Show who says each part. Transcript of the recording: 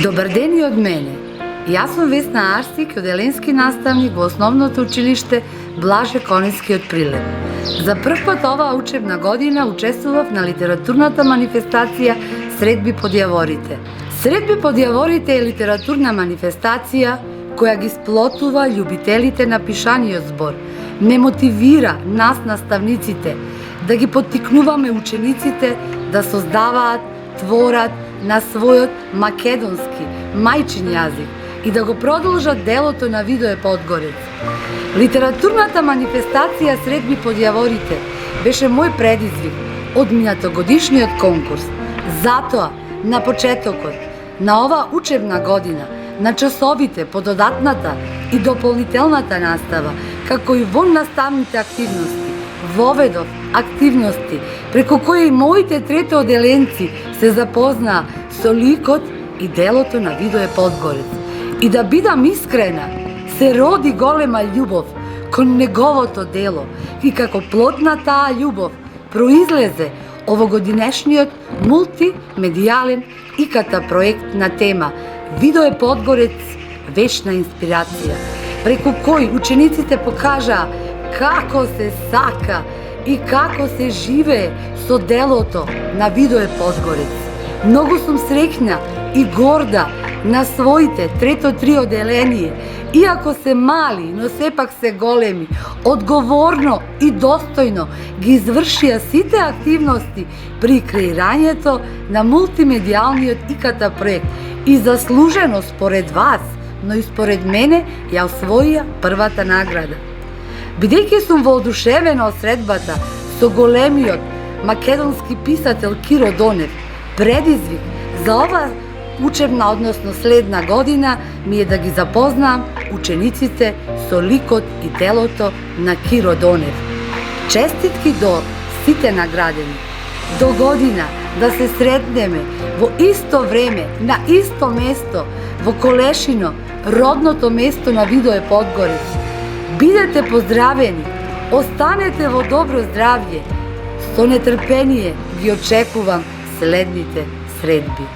Speaker 1: Добар ден и од мене. Јас сум Весна Арсик, оделенски наставник во основното училиште Блаже Конески од Прилеп. За прв пат оваа учебна година учествував на литературната манифестација Средби под јаворите. Средби под јаворите е литературна манифестација која ги сплотува љубителите на пишаниот збор, ме мотивира нас наставниците да ги поттикнуваме учениците да создаваат, творат на својот македонски, мајчин јазик и да го продолжат делото на Видое Подгорец. Литературната манифестација Средби под јаворите беше мој предизвик од минатогодишниот конкурс. Затоа, на почетокот на ова учебна година, на часовите по додатната и дополнителната настава, како и во наставните активности, воведов активности преку кои моите третооделенци се запознаа со ликот и делото на Видое Подгорец. И да бидам искрена, се роди голема љубов кон неговото дело и како плод на таа љубов произлезе овогодинешниот мултимедијален ИКТ проект на тема Видое Подгорец – вечна инспирација, преку кој учениците покажаа како се сака и како се живее со делото на Видое Подгорец. Многу сум среќна и горда на своите трето три оделение, иако се мали, но сепак се големи, одговорно и достојно ги извршија сите активности при креирањето на мултимедијалниот ИКТ проект и заслужено според вас, но и според мене ја освоија првата награда. Бидејќи сум воодушевена од средбата со големиот македонски писател Киро Донев, предизвик за ова учебна, односно следна година ми е да ги запознам учениците со ликот и делото на Киро Донев. Честитки до сите наградени. До година да се сретнеме во исто време, на исто место, во Колешино, родното место на Видое Подгорец. Бидете поздравени, останете во добро здравје. Со нетрпение ги очекувам следните средби.